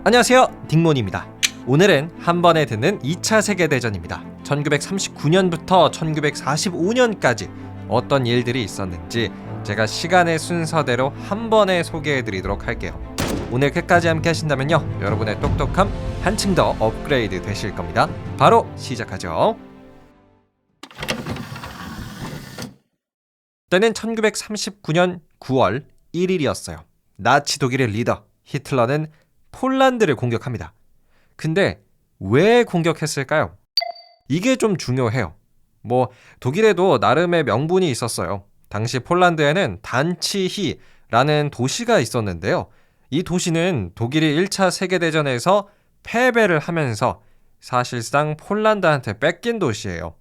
안녕하세요, 딩몬입니다. 오늘은 한 번에 듣는 2차 세계대전입니다. 1939년부터 1945년까지 어떤 일들이 있었는지 제가 시간의 순서대로 한 번에 소개해드리도록 할게요. 오늘 끝까지 함께 하신다면요, 여러분의 똑똑함 한층 더 업그레이드 되실 겁니다. 바로 시작하죠. 때는 1939년 9월 1일이었어요. 나치 독일의 리더 히틀러는 폴란드를 공격합니다. 근데 왜 공격했을까요? 이게 좀 중요해요. 독일에도 나름의 명분이 있었어요. 당시 폴란드에는 단치히라는 도시가 있었는데요. 이 도시는 독일이 1차 세계대전에서 패배를 하면서 사실상 폴란드한테 뺏긴 도시예요.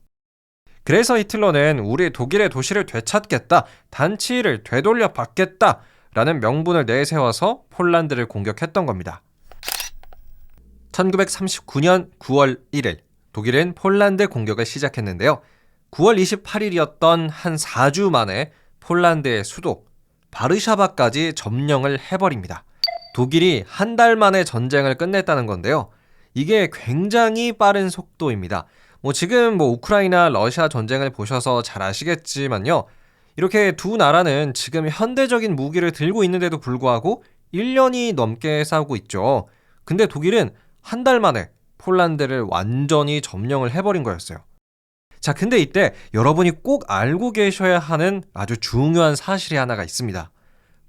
그래서 히틀러는 우리 독일의 도시를 되찾겠다, 단치히를 되돌려 받겠다 라는 명분을 내세워서 폴란드를 공격했던 겁니다. 1939년 9월 1일 독일은 폴란드 공격을 시작했는데요. 9월 28일이었던 한 4주 만에 폴란드의 수도 바르샤바까지 점령을 해버립니다. 독일이 한 달 만에 전쟁을 끝냈다는 건데요. 이게 굉장히 빠른 속도입니다. 지금 우크라이나 러시아 전쟁을 보셔서 잘 아시겠지만요. 이렇게 두 나라는 지금 현대적인 무기를 들고 있는데도 불구하고 1년이 넘게 싸우고 있죠. 근데 독일은 한 달 만에 폴란드를 완전히 점령을 해버린 거였어요. 자, 근데 이때 여러분이 꼭 알고 계셔야 하는 아주 중요한 사실이 하나가 있습니다.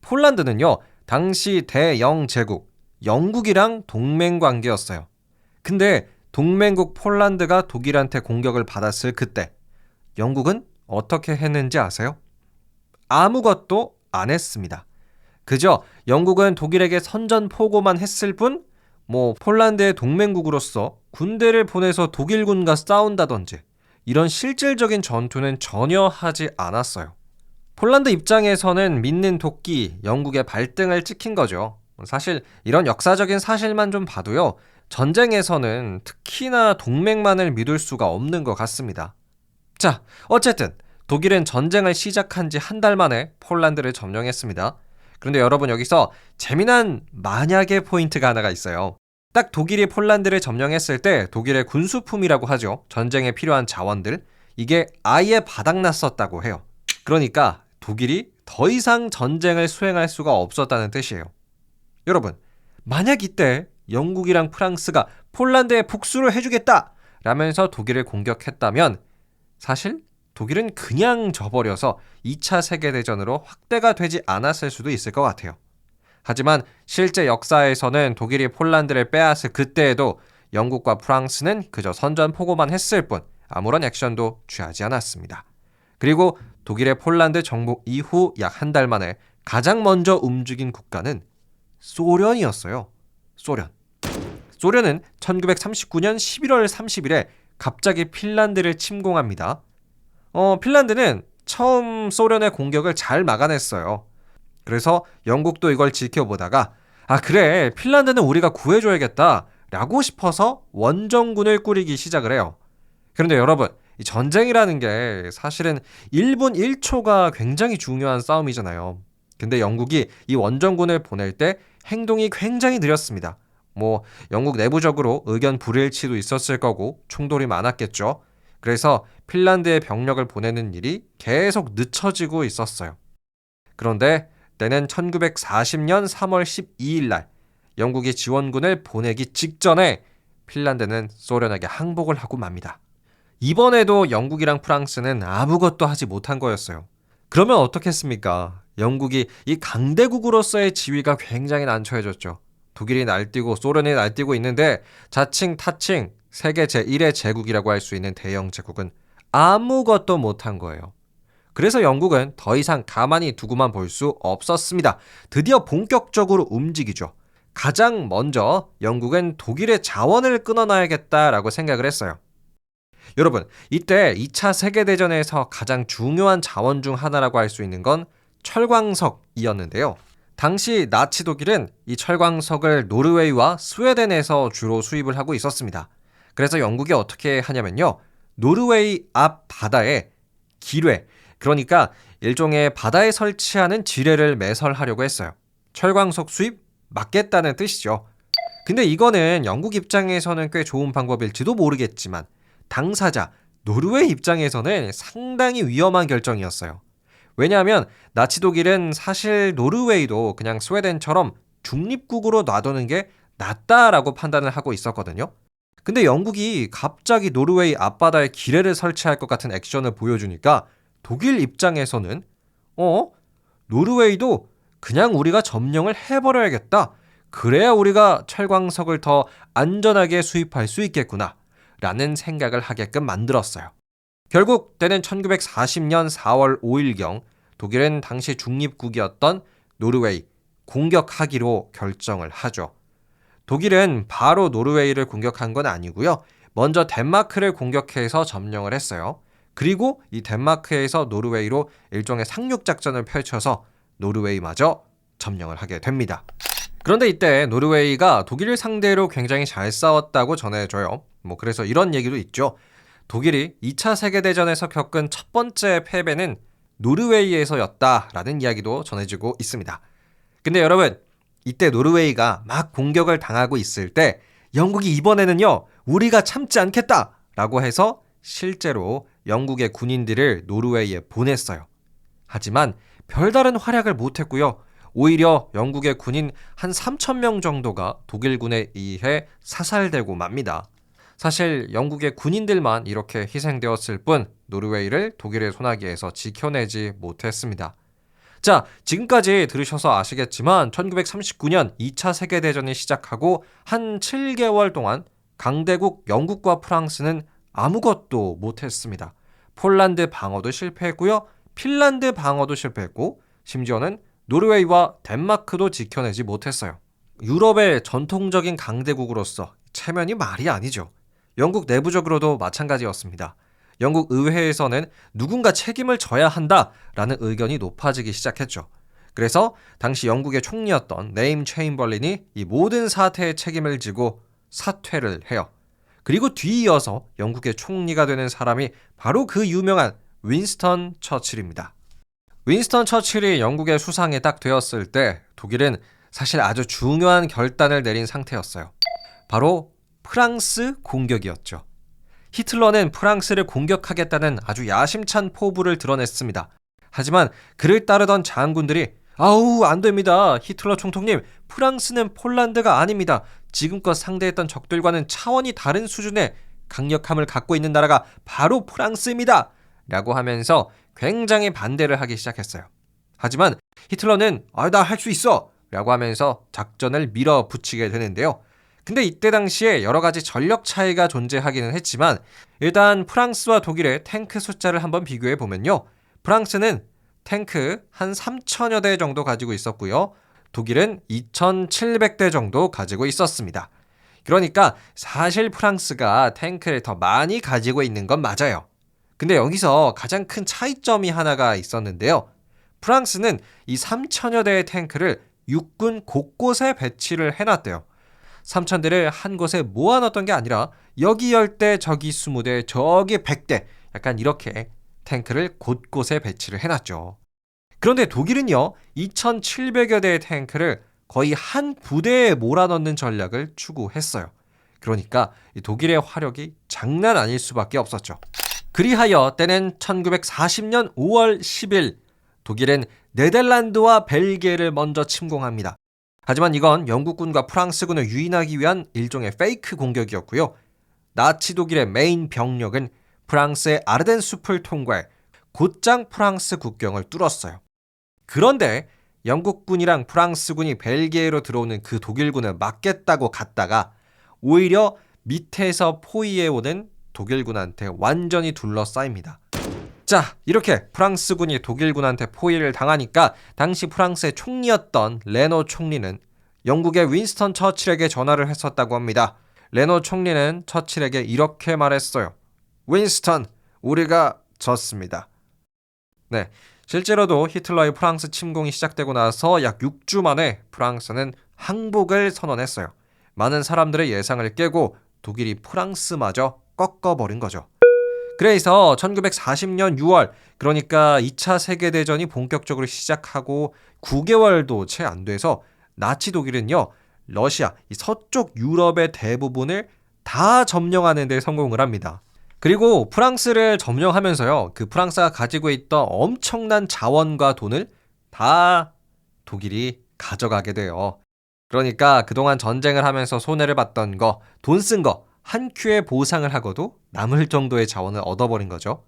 폴란드는요, 당시 대영제국, 영국이랑 동맹 관계였어요. 근데 동맹국 폴란드가 독일한테 공격을 받았을 그때 영국은 어떻게 했는지 아세요? 아무것도 안 했습니다. 그저 영국은 독일에게 선전포고만 했을 뿐 폴란드의 동맹국으로서 군대를 보내서 독일군과 싸운다든지 이런 실질적인 전투는 전혀 하지 않았어요. 폴란드 입장에서는 믿는 도끼, 영국의 발등을 찍힌 거죠. 사실 이런 역사적인 사실만 좀 봐도요, 전쟁에서는 특히나 동맹만을 믿을 수가 없는 것 같습니다. 자, 어쨌든 독일은 전쟁을 시작한 지 한 달 만에 폴란드를 점령했습니다. 그런데 여러분, 여기서 재미난 만약의 포인트가 하나가 있어요. 딱 독일이 폴란드를 점령했을 때 독일의 군수품이라고 하죠. 전쟁에 필요한 자원들, 이게 아예 바닥났었다고 해요. 그러니까 독일이 더 이상 전쟁을 수행할 수가 없었다는 뜻이에요. 여러분, 만약 이때 영국이랑 프랑스가 폴란드에 복수를 해주겠다 라면서 독일을 공격했다면 사실 독일은 그냥 져버려서 2차 세계대전으로 확대가 되지 않았을 수도 있을 것 같아요. 하지만 실제 역사에서는 독일이 폴란드를 빼앗을 그때에도 영국과 프랑스는 그저 선전포고만 했을 뿐 아무런 액션도 취하지 않았습니다. 그리고 독일의 폴란드 정복 이후 약 한 달 만에 가장 먼저 움직인 국가는 소련이었어요. 소련은 1939년 11월 30일에 갑자기 핀란드를 침공합니다. 핀란드는 처음 소련의 공격을 잘 막아냈어요. 그래서 영국도 이걸 지켜보다가 그래, 핀란드는 우리가 구해줘야겠다 라고 싶어서 원정군을 꾸리기 시작을 해요. 그런데 여러분, 이 전쟁이라는 게 사실은 1분 1초가 굉장히 중요한 싸움이잖아요. 근데 영국이 이 원정군을 보낼 때 행동이 굉장히 느렸습니다. 영국 내부적으로 의견 불일치도 있었을 거고 충돌이 많았겠죠. 그래서 핀란드의 병력을 보내는 일이 계속 늦춰지고 있었어요. 그런데 때는 1940년 3월 12일 날 영국이 지원군을 보내기 직전에 핀란드는 소련에게 항복을 하고 맙니다. 이번에도 영국이랑 프랑스는 아무것도 하지 못한 거였어요. 그러면 어떻겠습니까? 영국이 이 강대국으로서의 지위가 굉장히 난처해졌죠. 독일이 날뛰고 소련이 날뛰고 있는데 자칭 타칭 세계 제1의 제국이라고 할 수 있는 대영 제국은 아무것도 못한 거예요. 그래서 영국은 더 이상 가만히 두고만 볼 수 없었습니다. 드디어 본격적으로 움직이죠. 가장 먼저 영국은 독일의 자원을 끊어놔야겠다라고 생각을 했어요. 여러분, 이때 2차 세계대전에서 가장 중요한 자원 중 하나라고 할 수 있는 건 철광석이었는데요. 당시 나치 독일은 이 철광석을 노르웨이와 스웨덴에서 주로 수입을 하고 있었습니다. 그래서 영국이 어떻게 하냐면요, 노르웨이 앞 바다에 기뢰, 그러니까 일종의 바다에 설치하는 지뢰를 매설하려고 했어요. 철광석 수입 막겠다는 뜻이죠. 근데 이거는 영국 입장에서는 꽤 좋은 방법일지도 모르겠지만 당사자 노르웨이 입장에서는 상당히 위험한 결정이었어요. 왜냐하면 나치 독일은 사실 노르웨이도 그냥 스웨덴처럼 중립국으로 놔두는 게 낫다라고 판단을 하고 있었거든요. 근데 영국이 갑자기 노르웨이 앞바다에 기뢰를 설치할 것 같은 액션을 보여주니까 독일 입장에서는 노르웨이도 그냥 우리가 점령을 해버려야겠다. 그래야 우리가 철광석을 더 안전하게 수입할 수 있겠구나 라는 생각을 하게끔 만들었어요. 결국 때는 1940년 4월 5일경 독일은 당시 중립국이었던 노르웨이 공격하기로 결정을 하죠. 독일은 바로 노르웨이를 공격한 건 아니고요. 먼저 덴마크를 공격해서 점령을 했어요. 그리고 이 덴마크에서 노르웨이로 일종의 상륙작전을 펼쳐서 노르웨이마저 점령을 하게 됩니다. 그런데 이때 노르웨이가 독일을 상대로 굉장히 잘 싸웠다고 전해져요. 그래서 이런 얘기도 있죠. 독일이 2차 세계대전에서 겪은 첫 번째 패배는 노르웨이에서였다라는 이야기도 전해지고 있습니다. 근데 여러분, 이때 노르웨이가 막 공격을 당하고 있을 때 영국이 이번에는요, 우리가 참지 않겠다라고 해서 실제로 영국의 군인들을 노르웨이에 보냈어요. 하지만 별다른 활약을 못했고요. 오히려 영국의 군인 한 3,000명 정도가 독일군에 의해 사살되고 맙니다. 사실 영국의 군인들만 이렇게 희생되었을 뿐 노르웨이를 독일의 소나기에서 지켜내지 못했습니다. 자, 지금까지 들으셔서 아시겠지만 1939년 2차 세계대전이 시작하고 한 7개월 동안 강대국 영국과 프랑스는 아무것도 못했습니다. 폴란드 방어도 실패했고요. 핀란드 방어도 실패했고 심지어는 노르웨이와 덴마크도 지켜내지 못했어요. 유럽의 전통적인 강대국으로서 체면이 말이 아니죠. 영국 내부적으로도 마찬가지였습니다. 영국 의회에서는 누군가 책임을 져야 한다라는 의견이 높아지기 시작했죠. 그래서 당시 영국의 총리였던 네임 체인벌린이 이 모든 사태의 책임을 지고 사퇴를 해요. 그리고 뒤이어서 영국의 총리가 되는 사람이 바로 그 유명한 윈스턴 처칠입니다. 윈스턴 처칠이 영국의 수상이 딱 되었을 때 독일은 사실 아주 중요한 결단을 내린 상태였어요. 바로 프랑스 공격이었죠. 히틀러는 프랑스를 공격하겠다는 아주 야심찬 포부를 드러냈습니다. 하지만 그를 따르던 장군들이 아우 안 됩니다. 히틀러 총통님, 프랑스는 폴란드가 아닙니다. 지금껏 상대했던 적들과는 차원이 다른 수준의 강력함을 갖고 있는 나라가 바로 프랑스입니다. 라고 하면서 굉장히 반대를 하기 시작했어요. 하지만 히틀러는 나 할 수 있어! 라고 하면서 작전을 밀어붙이게 되는데요. 근데 이때 당시에 여러 가지 전력 차이가 존재하기는 했지만 일단 프랑스와 독일의 탱크 숫자를 한번 비교해 보면요. 프랑스는 탱크 한 3,000여 대 정도 가지고 있었고요. 독일은 2,700대 정도 가지고 있었습니다. 그러니까 사실 프랑스가 탱크를 더 많이 가지고 있는 건 맞아요. 근데 여기서 가장 큰 차이점이 하나가 있었는데요. 프랑스는 이 3,000여 대의 탱크를 육군 곳곳에 배치를 해놨대요. 3,000대를 한 곳에 모아놨던 게 아니라 여기 10대, 저기 20대, 저기 100대 약간 이렇게 탱크를 곳곳에 배치를 해놨죠. 그런데 독일은요. 2,700여 대의 탱크를 거의 한 부대에 몰아넣는 전략을 추구했어요. 그러니까 이 독일의 화력이 장난 아닐 수밖에 없었죠. 그리하여 때는 1940년 5월 10일 독일은 네덜란드와 벨기에를 먼저 침공합니다. 하지만 이건 영국군과 프랑스군을 유인하기 위한 일종의 페이크 공격이었고요. 나치 독일의 메인 병력은 프랑스의 아르덴 숲을 통과해 곧장 프랑스 국경을 뚫었어요. 그런데 영국군이랑 프랑스군이 벨기에로 들어오는 그 독일군을 막겠다고 갔다가 오히려 밑에서 포위해오는 독일군한테 완전히 둘러싸입니다. 자, 이렇게 프랑스군이 독일군한테 포위를 당하니까 당시 프랑스의 총리였던 레노 총리는 영국의 윈스턴 처칠에게 전화를 했었다고 합니다. 레노 총리는 처칠에게 이렇게 말했어요. 윈스턴, 우리가 졌습니다. 네, 실제로도 히틀러의 프랑스 침공이 시작되고 나서 약 6주 만에 프랑스는 항복을 선언했어요. 많은 사람들의 예상을 깨고 독일이 프랑스마저 꺾어버린 거죠. 그래서 1940년 6월, 그러니까 2차 세계대전이 본격적으로 시작하고 9개월도 채 안 돼서 나치 독일은요, 러시아, 이 서쪽 유럽의 대부분을 다 점령하는 데 성공을 합니다. 그리고 프랑스를 점령하면서요, 그 프랑스가 가지고 있던 엄청난 자원과 돈을 다 독일이 가져가게 돼요. 그러니까 그동안 전쟁을 하면서 손해를 봤던 거, 돈 쓴 거 한 큐에 보상을 하고도 남을 정도의 자원을 얻어버린 거죠.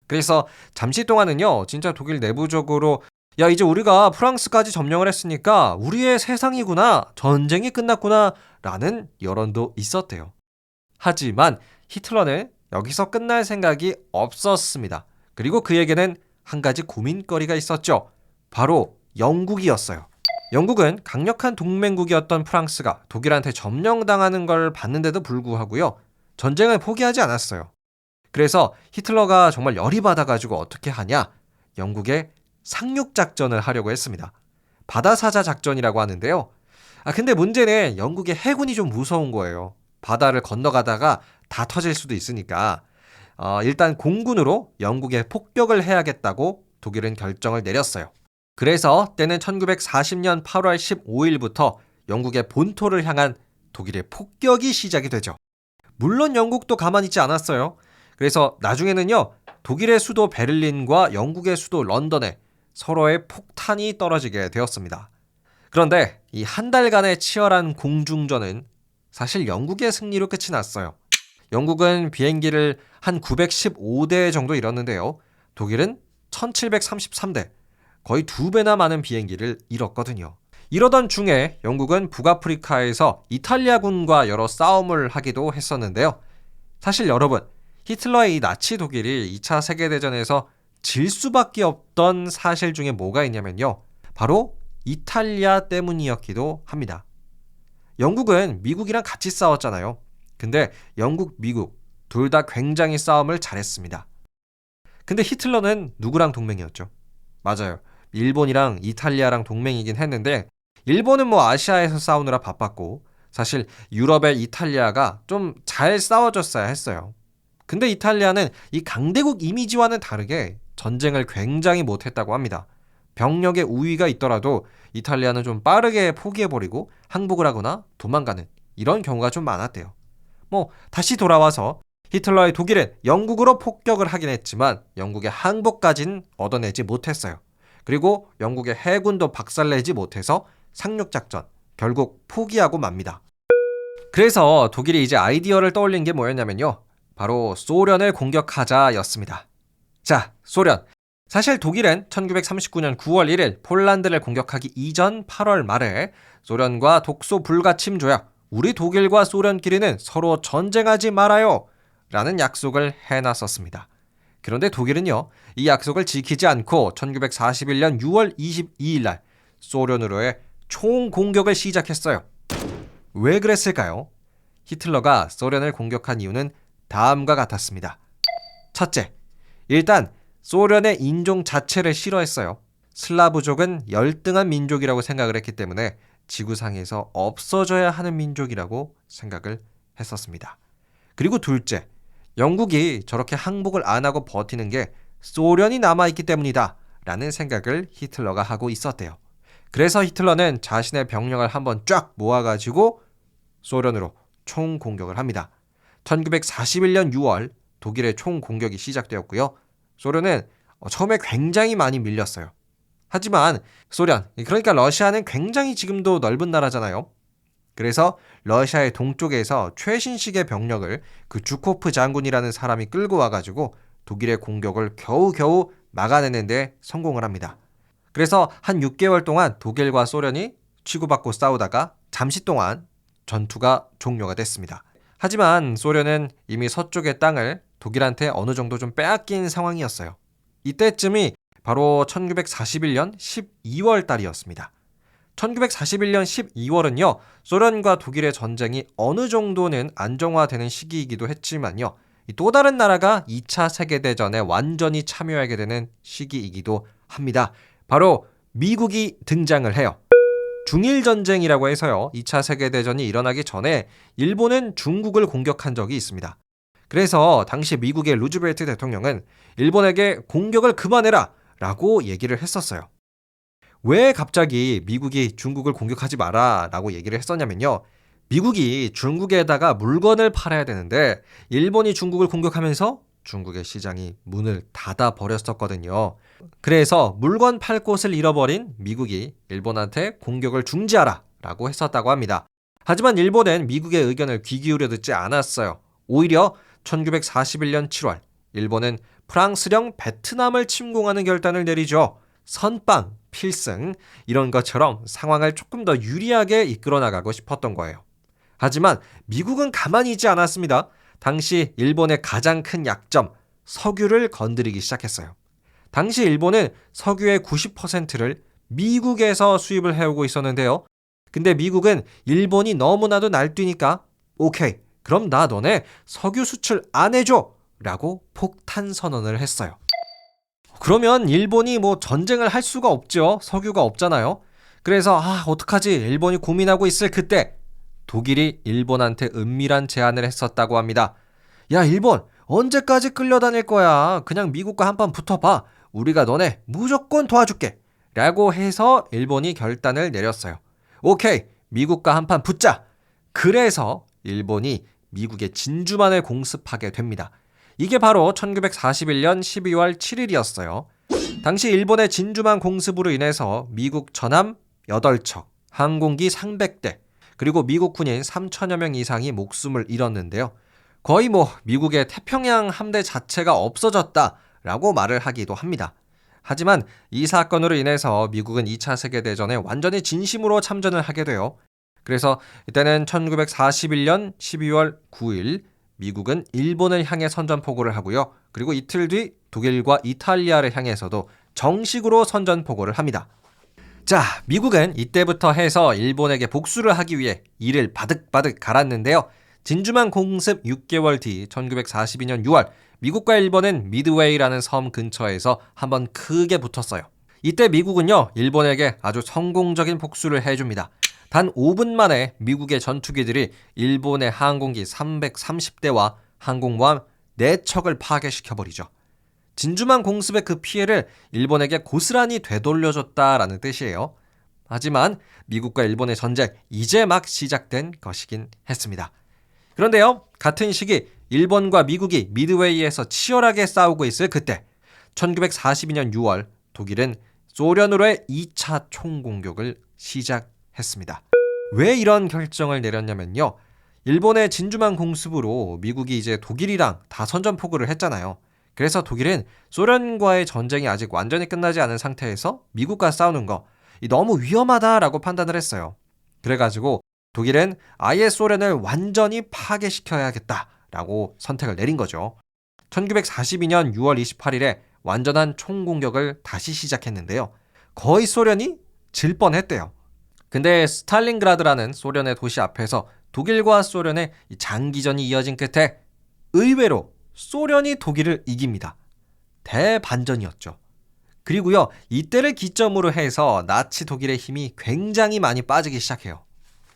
그래서 잠시 동안은요, 진짜 독일 내부적으로 야, 이제 우리가 프랑스까지 점령을 했으니까 우리의 세상이구나, 전쟁이 끝났구나 라는 여론도 있었대요. 하지만 히틀러는 여기서 끝날 생각이 없었습니다. 그리고 그에게는 한 가지 고민거리가 있었죠. 바로 영국이었어요. 영국은 강력한 동맹국이었던 프랑스가 독일한테 점령당하는 걸 봤는데도 불구하고요, 전쟁을 포기하지 않았어요. 그래서 히틀러가 정말 열이 받아가지고 어떻게 하냐, 영국에 상륙작전을 하려고 했습니다. 바다사자 작전이라고 하는데요. 근데 문제는 영국의 해군이 좀 무서운 거예요. 바다를 건너가다가 다 터질 수도 있으니까 일단 공군으로 영국에 폭격을 해야겠다고 독일은 결정을 내렸어요. 그래서 때는 1940년 8월 15일부터 영국의 본토를 향한 독일의 폭격이 시작이 되죠. 물론 영국도 가만히 있지 않았어요. 그래서 나중에는요, 독일의 수도 베를린과 영국의 수도 런던에 서로의 폭탄이 떨어지게 되었습니다. 그런데 이 한 달간의 치열한 공중전은 사실 영국의 승리로 끝이 났어요. 영국은 비행기를 한 915대 정도 잃었는데요. 독일은 1733대, 거의 2배나 많은 비행기를 잃었거든요. 이러던 중에 영국은 북아프리카에서 이탈리아군과 여러 싸움을 하기도 했었는데요. 사실 여러분, 히틀러의 이 나치 독일이 2차 세계대전에서 질 수밖에 없던 사실 중에 뭐가 있냐면요, 바로 이탈리아 때문이었기도 합니다. 영국은 미국이랑 같이 싸웠잖아요. 근데 영국, 미국 둘 다 굉장히 싸움을 잘했습니다. 근데 히틀러는 누구랑 동맹이었죠? 맞아요, 일본이랑 이탈리아랑 동맹이긴 했는데, 일본은 뭐 아시아에서 싸우느라 바빴고 사실 유럽의 이탈리아가 좀 잘 싸워줬어야 했어요. 근데 이탈리아는 이 강대국 이미지와는 다르게 전쟁을 굉장히 못했다고 합니다. 병력의 우위가 있더라도 이탈리아는 좀 빠르게 포기해버리고 항복을 하거나 도망가는 이런 경우가 좀 많았대요. 다시 돌아와서 히틀러의 독일은 영국으로 폭격을 하긴 했지만 영국의 항복까지는 얻어내지 못했어요. 그리고 영국의 해군도 박살내지 못해서 상륙작전 결국 포기하고 맙니다. 그래서 독일이 이제 아이디어를 떠올린 게 뭐였냐면요, 바로 소련을 공격하자였습니다. 자, 소련. 사실 독일은 1939년 9월 1일 폴란드를 공격하기 이전 8월 말에 소련과 독소 불가침 조약, 우리 독일과 소련끼리는 서로 전쟁하지 말아요 라는 약속을 해놨었습니다. 그런데 독일은요, 이 약속을 지키지 않고 1941년 6월 22일 날 소련으로의 총공격을 시작했어요. 왜 그랬을까요? 히틀러가 소련을 공격한 이유는 다음과 같았습니다. 첫째, 일단 소련의 인종 자체를 싫어했어요. 슬라브족은 열등한 민족이라고 생각을 했기 때문에 지구상에서 없어져야 하는 민족이라고 생각을 했었습니다. 그리고 둘째, 영국이 저렇게 항복을 안 하고 버티는 게 소련이 남아있기 때문이다 라는 생각을 히틀러가 하고 있었대요. 그래서 히틀러는 자신의 병력을 한번 쫙 모아가지고 소련으로 총공격을 합니다. 1941년 6월 독일의 총공격이 시작되었고요. 소련은 처음에 굉장히 많이 밀렸어요. 하지만 소련, 그러니까 러시아는 굉장히 지금도 넓은 나라잖아요. 그래서 러시아의 동쪽에서 최신식의 병력을 그 주코프 장군이라는 사람이 끌고 와가지고 독일의 공격을 겨우겨우 막아내는데 성공을 합니다. 그래서 한 6개월 동안 독일과 소련이 치고받고 싸우다가 잠시 동안 전투가 종료가 됐습니다. 하지만 소련은 이미 서쪽의 땅을 독일한테 어느 정도 좀 빼앗긴 상황이었어요. 이때쯤이 바로 1941년 12월 달이었습니다. 1941년 12월은요, 소련과 독일의 전쟁이 어느 정도는 안정화되는 시기이기도 했지만요, 또 다른 나라가 2차 세계대전에 완전히 참여하게 되는 시기이기도 합니다. 바로 미국이 등장을 해요. 중일전쟁이라고 해서요, 2차 세계대전이 일어나기 전에 일본은 중국을 공격한 적이 있습니다. 그래서 당시 미국의 루즈벨트 대통령은 일본에게 공격을 그만해라 라고 얘기를 했었어요. 왜 갑자기 미국이 중국을 공격하지 마라 라고 얘기를 했었냐면요. 미국이 중국에다가 물건을 팔아야 되는데 일본이 중국을 공격하면서 중국의 시장이 문을 닫아 버렸었거든요. 그래서 물건 팔 곳을 잃어버린 미국이 일본한테 공격을 중지하라 라고 했었다고 합니다. 하지만 일본은 미국의 의견을 귀 기울여 듣지 않았어요. 오히려 1941년 7월 일본은 프랑스령 베트남을 침공하는 결단을 내리죠. 선빵, 필승 이런 것처럼 상황을 조금 더 유리하게 이끌어 나가고 싶었던 거예요. 하지만 미국은 가만히 있지 않았습니다. 당시 일본의 가장 큰 약점, 석유를 건드리기 시작했어요. 당시 일본은 석유의 90%를 미국에서 수입을 해오고 있었는데요. 근데 미국은 일본이 너무나도 날뛰니까 오케이, 그럼 나 너네 석유 수출 안 해줘! 라고 폭탄 선언을 했어요. 그러면 일본이 전쟁을 할 수가 없죠. 석유가 없잖아요. 그래서 어떡하지? 일본이 고민하고 있을 그때 독일이 일본한테 은밀한 제안을 했었다고 합니다. 야, 일본 언제까지 끌려다닐 거야? 그냥 미국과 한판 붙어봐. 우리가 너네 무조건 도와줄게. 라고 해서 일본이 결단을 내렸어요. 오케이, 미국과 한판 붙자. 그래서 일본이 미국의 진주만을 공습하게 됩니다. 이게 바로 1941년 12월 7일이었어요. 당시 일본의 진주만 공습으로 인해서 미국 전함 8척, 항공기 300대, 그리고 미국 군인 3천여 명 이상이 목숨을 잃었는데요. 거의 미국의 태평양 함대 자체가 없어졌다라고 말을 하기도 합니다. 하지만 이 사건으로 인해서 미국은 2차 세계대전에 완전히 진심으로 참전을 하게 돼요. 그래서 이때는 1941년 12월 9일 미국은 일본을 향해 선전포고를 하고요. 그리고 이틀 뒤 독일과 이탈리아를 향해서도 정식으로 선전포고를 합니다. 자, 미국은 이때부터 해서 일본에게 복수를 하기 위해 이를 바득바득 갈았는데요. 진주만 공습 6개월 뒤 1942년 6월 미국과 일본은 미드웨이라는 섬 근처에서 한번 크게 붙었어요. 이때 미국은요, 일본에게 아주 성공적인 복수를 해줍니다. 단 5분 만에 미국의 전투기들이 일본의 항공기 330대와 항공모함 4척을 파괴시켜버리죠. 진주만 공습의 그 피해를 일본에게 고스란히 되돌려줬다라는 뜻이에요. 하지만 미국과 일본의 전쟁 이제 막 시작된 것이긴 했습니다. 그런데요, 같은 시기 일본과 미국이 미드웨이에서 치열하게 싸우고 있을 그때 1942년 6월 독일은 소련으로의 2차 총공격을 시작했습니다. 왜 이런 결정을 내렸냐면요. 일본의 진주만 공습으로 미국이 이제 독일이랑 다 선전포고를 했잖아요. 그래서 독일은 소련과의 전쟁이 아직 완전히 끝나지 않은 상태에서 미국과 싸우는 거 너무 위험하다라고 판단을 했어요. 그래가지고 독일은 아예 소련을 완전히 파괴시켜야겠다라고 선택을 내린 거죠. 1942년 6월 28일에 완전한 총공격을 다시 시작했는데요. 거의 소련이 질 뻔했대요. 근데 스탈린그라드라는 소련의 도시 앞에서 독일과 소련의 장기전이 이어진 끝에 의외로 소련이 독일을 이깁니다. 대반전이었죠. 그리고요, 이때를 기점으로 해서 나치 독일의 힘이 굉장히 많이 빠지기 시작해요.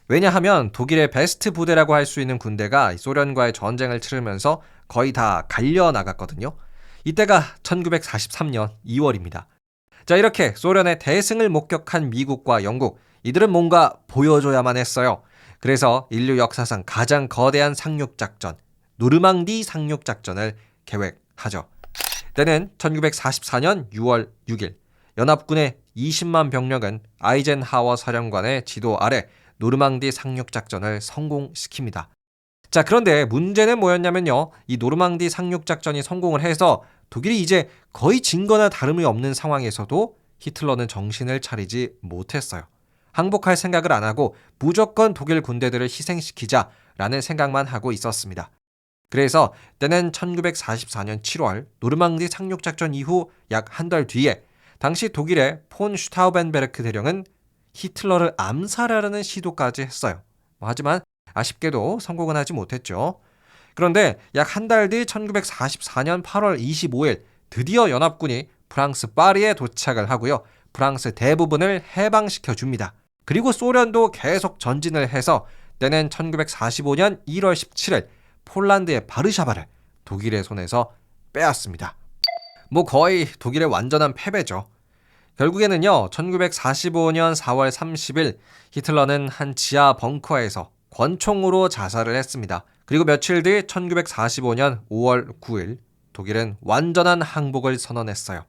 왜냐하면 독일의 베스트 부대라고 할 수 있는 군대가 소련과의 전쟁을 치르면서 거의 다 갈려나갔거든요. 이때가 1943년 2월입니다. 자, 이렇게 소련의 대승을 목격한 미국과 영국, 이들은 뭔가 보여줘야만 했어요. 그래서 인류 역사상 가장 거대한 상륙작전, 노르망디 상륙작전을 계획하죠. 때는 1944년 6월 6일, 연합군의 20만 병력은 아이젠하워 사령관의 지도 아래 노르망디 상륙작전을 성공시킵니다. 자, 그런데 문제는 뭐였냐면요. 이 노르망디 상륙작전이 성공을 해서 독일이 이제 거의 진 거나 다름이 없는 상황에서도 히틀러는 정신을 차리지 못했어요. 항복할 생각을 안 하고 무조건 독일 군대들을 희생시키자라는 생각만 하고 있었습니다. 그래서 때는 1944년 7월 노르망디 상륙작전 이후 약 한 달 뒤에 당시 독일의 폰 슈타우벤베르크 대령은 히틀러를 암살하려는 시도까지 했어요. 하지만 아쉽게도 성공은 하지 못했죠. 그런데 약 한 달 뒤 1944년 8월 25일 드디어 연합군이 프랑스 파리에 도착을 하고요. 프랑스 대부분을 해방시켜 줍니다. 그리고 소련도 계속 전진을 해서 때는 1945년 1월 17일 폴란드의 바르샤바를 독일의 손에서 빼앗습니다. 거의 독일의 완전한 패배죠. 결국에는요, 1945년 4월 30일 히틀러는 한 지하 벙커에서 권총으로 자살을 했습니다. 그리고 며칠 뒤 1945년 5월 9일 독일은 완전한 항복을 선언했어요.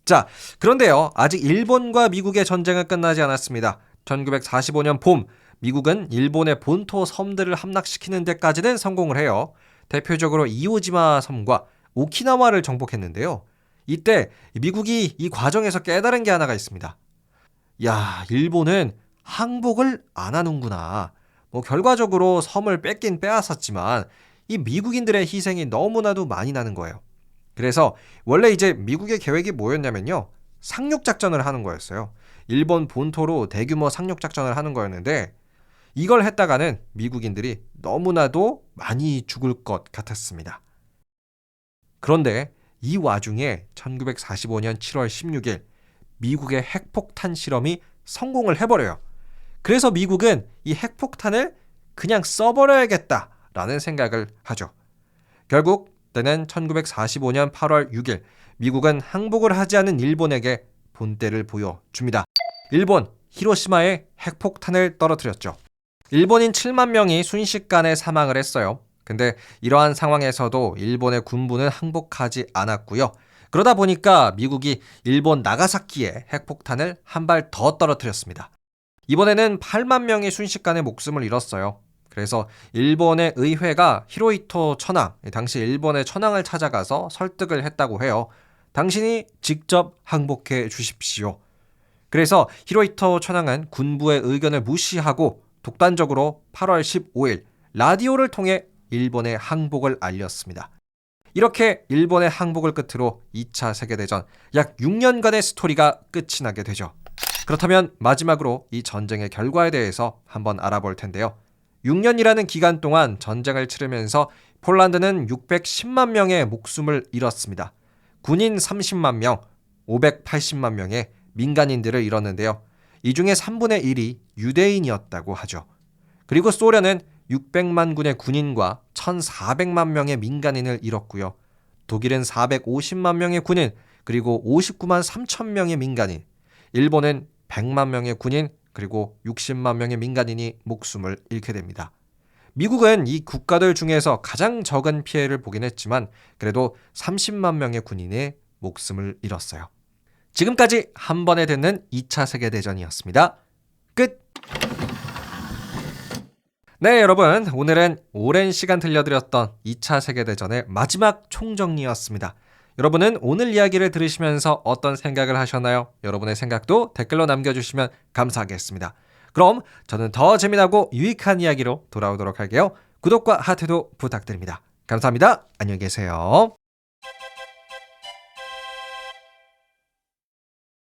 자, 그런데요, 아직 일본과 미국의 전쟁은 끝나지 않았습니다. 1945년 봄, 미국은 일본의 본토 섬들을 함락시키는 데까지는 성공을 해요. 대표적으로 이오지마 섬과 오키나와를 정복했는데요. 이때 미국이 이 과정에서 깨달은 게 하나가 있습니다. 야, 일본은 항복을 안 하는구나. 결과적으로 섬을 뺏긴 빼앗았지만 이 미국인들의 희생이 너무나도 많이 나는 거예요. 그래서 원래 이제 미국의 계획이 뭐였냐면요, 상륙작전을 하는 거였어요. 일본 본토로 대규모 상륙작전을 하는 거였는데 이걸 했다가는 미국인들이 너무나도 많이 죽을 것 같았습니다. 그런데 이 와중에 1945년 7월 16일 미국의 핵폭탄 실험이 성공을 해버려요. 그래서 미국은 이 핵폭탄을 그냥 써버려야겠다라는 생각을 하죠. 결국 때는 1945년 8월 6일 미국은 항복을 하지 않은 일본에게 본때를 보여줍니다. 일본 히로시마에 핵폭탄을 떨어뜨렸죠. 일본인 7만 명이 순식간에 사망을 했어요. 근데 이러한 상황에서도 일본의 군부는 항복하지 않았고요. 그러다 보니까 미국이 일본 나가사키에 핵폭탄을 한 발 더 떨어뜨렸습니다. 이번에는 8만 명이 순식간에 목숨을 잃었어요. 그래서 일본의 의회가 히로히토 천황, 당시 일본의 천황을 찾아가서 설득을 했다고 해요. 당신이 직접 항복해 주십시오. 그래서 히로히토 천황은 군부의 의견을 무시하고 독단적으로 8월 15일 라디오를 통해 일본의 항복을 알렸습니다. 이렇게 일본의 항복을 끝으로 2차 세계대전 약 6년간의 스토리가 끝이 나게 되죠. 그렇다면 마지막으로 이 전쟁의 결과에 대해서 한번 알아볼 텐데요. 6년이라는 기간 동안 전쟁을 치르면서 폴란드는 610만 명의 목숨을 잃었습니다. 군인 30만 명, 580만 명의 민간인들을 잃었는데요. 이 중에 3분의 1이 유대인이었다고 하죠. 그리고 소련은 600만 군의 군인과 1,400만 명의 민간인을 잃었고요. 독일은 450만 명의 군인, 그리고 59만 3천 명의 민간인, 일본은 100만 명의 군인, 그리고 60만 명의 민간인이 목숨을 잃게 됩니다. 미국은 이 국가들 중에서 가장 적은 피해를 보긴 했지만 그래도 30만 명의 군인의 목숨을 잃었어요. 지금까지 한 번에 듣는 2차 세계대전이었습니다. 끝! 네, 여러분, 오늘은 오랜 시간 들려드렸던 2차 세계대전의 마지막 총정리였습니다. 여러분은 오늘 이야기를 들으시면서 어떤 생각을 하셨나요? 여러분의 생각도 댓글로 남겨주시면 감사하겠습니다. 그럼 저는 더 재미나고 유익한 이야기로 돌아오도록 할게요. 구독과 하트도 부탁드립니다. 감사합니다. 안녕히 계세요.